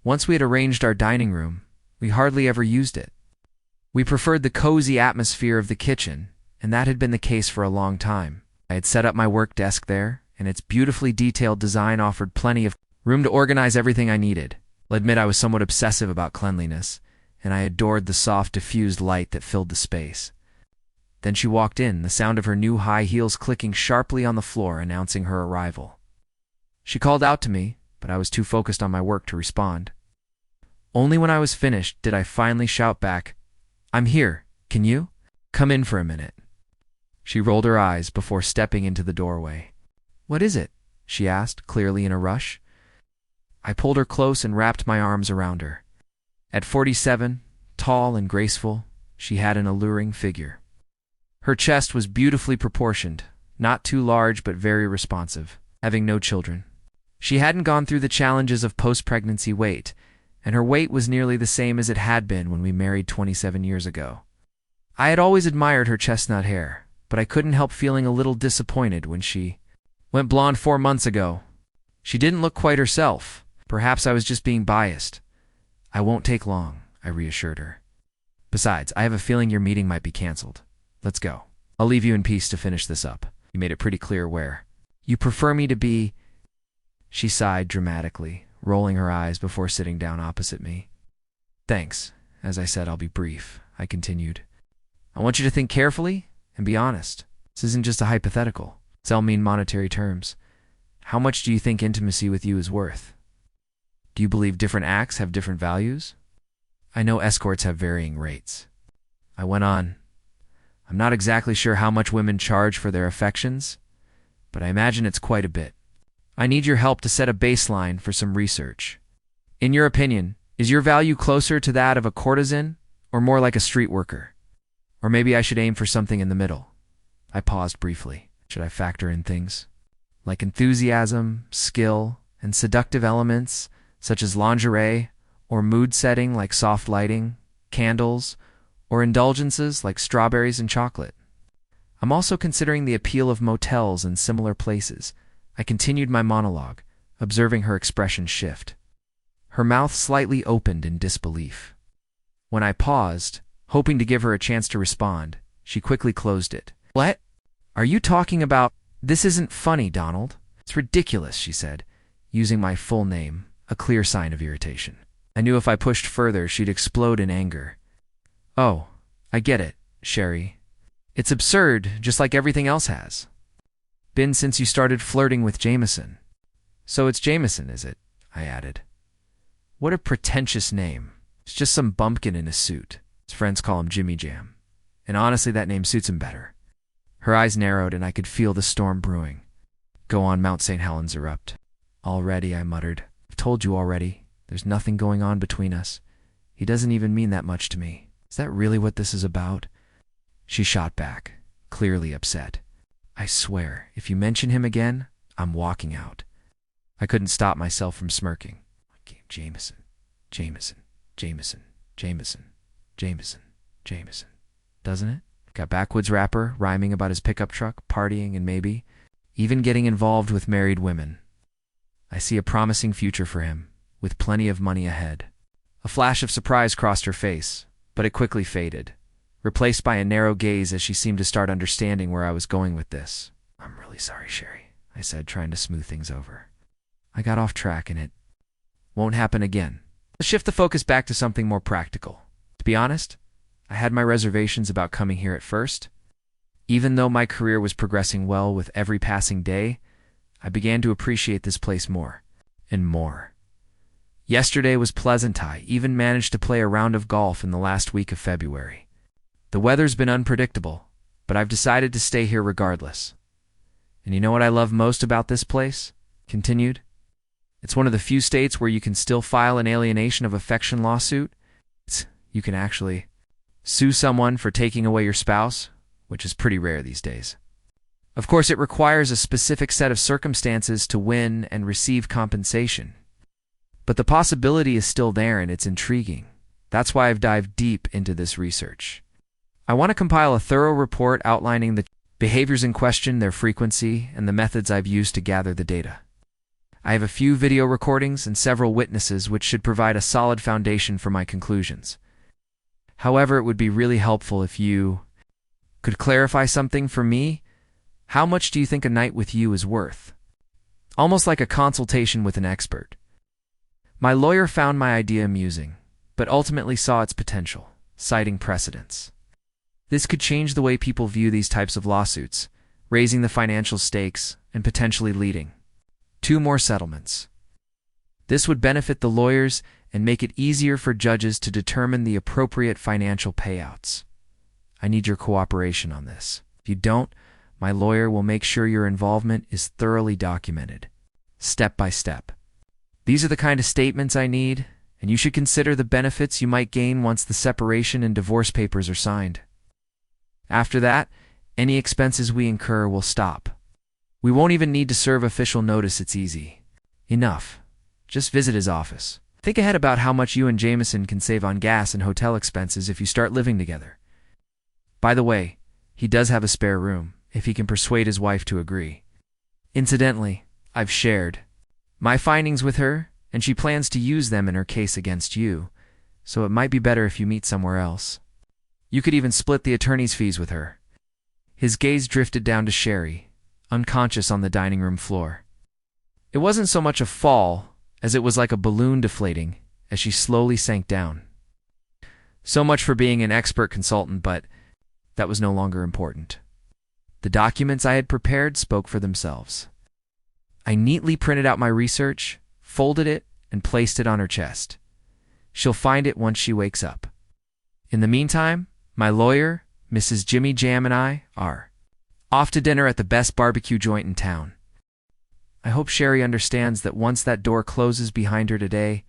Once we had arranged our dining room, we hardly ever used it. We preferred the cozy atmosphere of the kitchen, and that had been the case for a long time. I had set up my work desk there, and its beautifully detailed design offered plenty of room to organize everything I needed. I'll admit I was somewhat obsessive about cleanliness, and I adored the soft, diffused light that filled the space. Then she walked in, the sound of her new high heels clicking sharply on the floor, announcing her arrival. She called out to me, but I was too focused on my work to respond. Only when I was finished did I finally shout back, "I'm here. Can you come in for a minute?" She rolled her eyes before stepping into the doorway. "What is it?" she asked, clearly in a rush. I pulled her close and wrapped my arms around her. At 47, tall and graceful, she had an alluring figure. Her chest was beautifully proportioned, not too large but very responsive, having no children. She hadn't gone through the challenges of post-pregnancy weight, and her weight was nearly the same as it had been when we married 27 years ago. I had always admired her chestnut hair, but I couldn't help feeling a little disappointed when she went blonde 4 months ago. She didn't look quite herself. Perhaps I was just being biased. "I won't take long," I reassured her. "Besides, I have a feeling your meeting might be canceled. Let's go. I'll leave you in peace to finish this up." You made it pretty clear where. "You prefer me to be—" She sighed dramatically, rolling her eyes before sitting down opposite me. "Thanks. As I said, I'll be brief," I continued. "I want you to think carefully and be honest. This isn't just a hypothetical. It's all mean monetary terms. How much do you think intimacy with you is worth? Do you believe different acts have different values? I know escorts have varying rates." I went on. "I'm not exactly sure how much women charge for their affections, but I imagine it's quite a bit. I need your help to set a baseline for some research. In your opinion, is your value closer to that of a courtesan or more like a street worker? Or maybe I should aim for something in the middle." I paused briefly. Should I factor in things like enthusiasm, skill, and seductive elements such as lingerie, or mood setting like soft lighting, candles, or indulgences like strawberries and chocolate? I'm also considering the appeal of motels and similar places. I continued my monologue, observing her expression shift. Her mouth slightly opened in disbelief. When I paused, hoping to give her a chance to respond, she quickly closed it. "What? Are you talking about— This isn't funny, Donald. It's ridiculous," she said, using my full name, a clear sign of irritation. I knew if I pushed further, she'd explode in anger. "Oh, I get it, Sherry. It's absurd, just like everything else has. Been since you started flirting with Jameson." "So it's Jameson, is it?" I added. "What a pretentious name. It's just some bumpkin in a suit. His friends call him Jimmy Jam. And honestly, that name suits him better." Her eyes narrowed, and I could feel the storm brewing. "Go on, Mount St. Helens erupt." "Already," I muttered. "I've told you already. There's nothing going on between us. He doesn't even mean that much to me. Is that really what this is about?" She shot back, clearly upset. "I swear, if you mention him again, I'm walking out." I couldn't stop myself from smirking. Jameson, Jameson, Jameson, Jameson, Jameson, Jameson. Doesn't it? Got backwoods rapper rhyming about his pickup truck, partying, and maybe even getting involved with married women. I see a promising future for him, with plenty of money ahead. A flash of surprise crossed her face, but it quickly faded, replaced by a narrow gaze as she seemed to start understanding where I was going with this. "I'm really sorry, Sherry," I said, trying to smooth things over. "I got off track and it won't happen again. Let's shift the focus back to something more practical. To be honest, I had my reservations about coming here at first. Even though my career was progressing well with every passing day, I began to appreciate this place more and more. Yesterday was pleasant. I even managed to play a round of golf in the last week of February. The weather's been unpredictable, but I've decided to stay here regardless. And you know what I love most about this place?" continued. "It's one of the few states where you can still file an alienation of affection lawsuit. You can actually sue someone for taking away your spouse, which is pretty rare these days. Of course, it requires a specific set of circumstances to win and receive compensation. But the possibility is still there, and it's intriguing. That's why I've dived deep into this research. I want to compile a thorough report outlining the behaviors in question, their frequency, and the methods I've used to gather the data. I have a few video recordings and several witnesses which should provide a solid foundation for my conclusions. However, it would be really helpful if you could clarify something for me. How much do you think a night with you is worth? Almost like a consultation with an expert. My lawyer found my idea amusing, but ultimately saw its potential, citing precedents. This could change the way people view these types of lawsuits, raising the financial stakes and potentially leading 2 more settlements. This would benefit the lawyers and make it easier for judges to determine the appropriate financial payouts. I need your cooperation on this. If you don't, my lawyer will make sure your involvement is thoroughly documented, step by step. These are the kind of statements I need, and you should consider the benefits you might gain once the separation and divorce papers are signed. After that, any expenses we incur will stop. We won't even need to serve official notice. It's easy enough. Just visit his office. Think ahead about how much you and Jameson can save on gas and hotel expenses if you start living together. By the way, he does have a spare room, if he can persuade his wife to agree. Incidentally, I've shared my findings with her, and she plans to use them in her case against you, so it might be better if you meet somewhere else. You could even split the attorney's fees with her. His gaze drifted down to Sherry, unconscious on the dining room floor. It wasn't so much a fall as it was like a balloon deflating as she slowly sank down. So much for being an expert consultant, but that was no longer important. The documents I had prepared spoke for themselves. I neatly printed out my research, folded it, and placed it on her chest. She'll find it once she wakes up. In the meantime, my lawyer, Mrs. Jimmy Jam, and I are off to dinner at the best barbecue joint in town. I hope Sherry understands that once that door closes behind her today,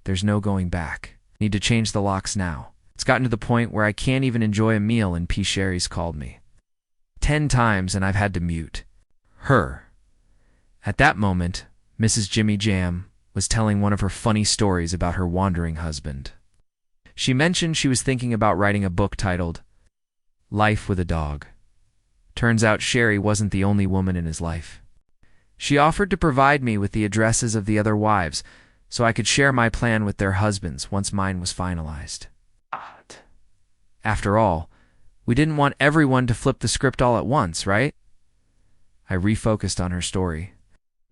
there's no going back. Need to change the locks now. It's gotten to the point where I can't even enjoy a meal and P. Sherry's called me 10 times and I've had to mute her. At that moment, Mrs. Jimmy Jam was telling one of her funny stories about her wandering husband. She mentioned she was thinking about writing a book titled Life with a Dog. Turns out Sherry wasn't the only woman in his life. She offered to provide me with the addresses of the other wives so I could share my plan with their husbands once mine was finalized. After all, we didn't want everyone to flip the script all at once, right? I refocused on her story.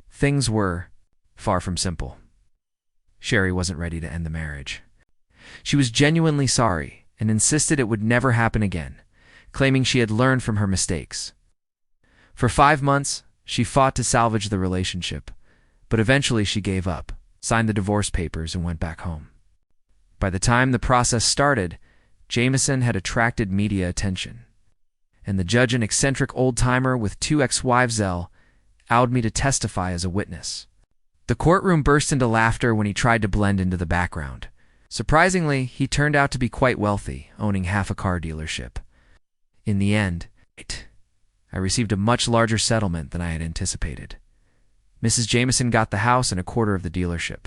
Things were far from simple. Sherry wasn't ready to end the marriage. She was genuinely sorry and insisted it would never happen again, claiming she had learned from her mistakes. For 5 months, she fought to salvage the relationship, but eventually she gave up, signed the divorce papers, and went back home. By the time the process started, Jameson had attracted media attention, and the judge, an eccentric old-timer with 2 ex-wives, allowed me to testify as a witness. The courtroom burst into laughter when he tried to blend into the background. Surprisingly, he turned out to be quite wealthy, owning half a car dealership. In the end, I received a much larger settlement than I had anticipated. Mrs. Jameson got the house and a quarter of the dealership.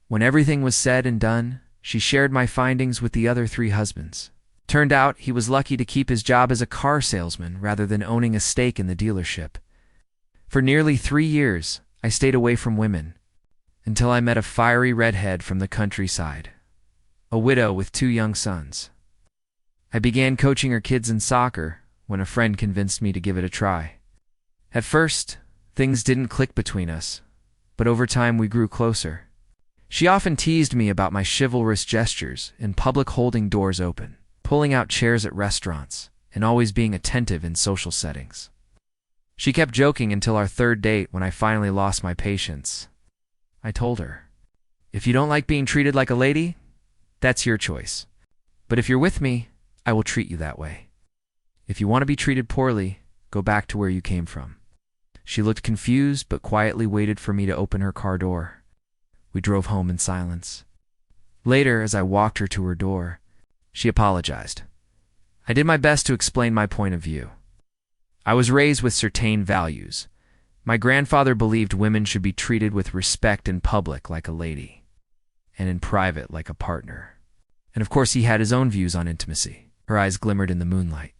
When everything was said and done, she shared my findings with the other 3 husbands. Turned out he was lucky to keep his job as a car salesman rather than owning a stake in the dealership. For nearly 3 years, I stayed away from women, until I met a fiery redhead from the countryside, a widow with 2 young sons. I began coaching her kids in soccer when a friend convinced me to give it a try. At first, things didn't click between us, but over time we grew closer. She often teased me about my chivalrous gestures in public, holding doors open, pulling out chairs at restaurants, and always being attentive in social settings. She kept joking until our 3rd date when I finally lost my patience. I told her, "If you don't like being treated like a lady, that's your choice. But if you're with me, I will treat you that way. If you want to be treated poorly, go back to where you came from." She looked confused but quietly waited for me to open her car door. We drove home in silence. Later, as I walked her to her door, she apologized. I did my best to explain my point of view. I was raised with certain values. My grandfather believed women should be treated with respect in public like a lady, and in private like a partner. And of course he had his own views on intimacy. Her eyes glimmered in the moonlight.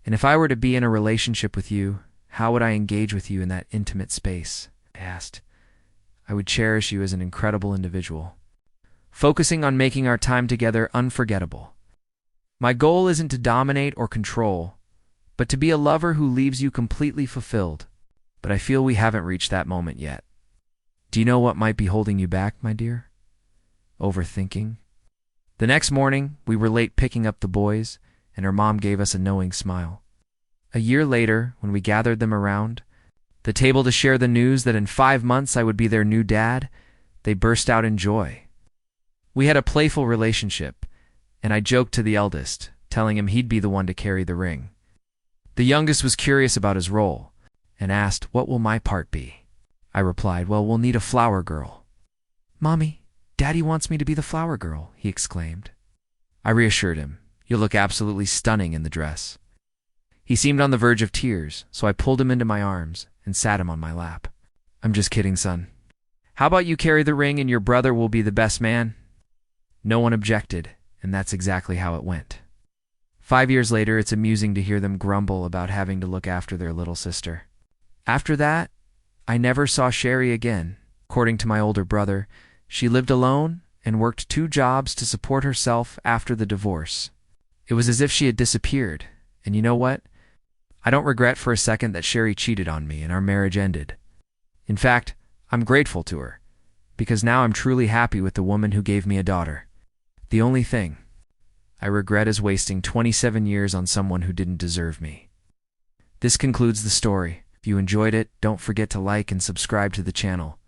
"And if I were to be in a relationship with you, how would I engage with you in that intimate space?" I asked. I would cherish you as an incredible individual, focusing on making our time together unforgettable. My goal isn't to dominate or control, but to be a lover who leaves you completely fulfilled. But I feel we haven't reached that moment yet. Do you know what might be holding you back, my dear? Overthinking. The next morning, we were late picking up the boys, and her mom gave us a knowing smile. A year later, when we gathered them around the table to share the news that in 5 months I would be their new dad, they burst out in joy. We had a playful relationship, and I joked to the eldest, telling him he'd be the one to carry the ring. The youngest was curious about his role, and asked, "What will my part be?" I replied, "Well, we'll need a flower girl." "Mommy, Daddy wants me to be the flower girl," he exclaimed. I reassured him, "You'll look absolutely stunning in the dress." He seemed on the verge of tears, so I pulled him into my arms and sat him on my lap. "I'm just kidding, son. How about you carry the ring and your brother will be the best man?" No one objected, and that's exactly how it went. 5 years later, it's amusing to hear them grumble about having to look after their little sister. After that, I never saw Sherry again. According to my older brother, she lived alone and worked 2 jobs to support herself after the divorce. It was as if she had disappeared, and you know what? I don't regret for a second that Sherry cheated on me and our marriage ended. In fact, I'm grateful to her, because now I'm truly happy with the woman who gave me a daughter. The only thing I regret is wasting 27 years on someone who didn't deserve me. This concludes the story. If you enjoyed it, don't forget to like and subscribe to the channel.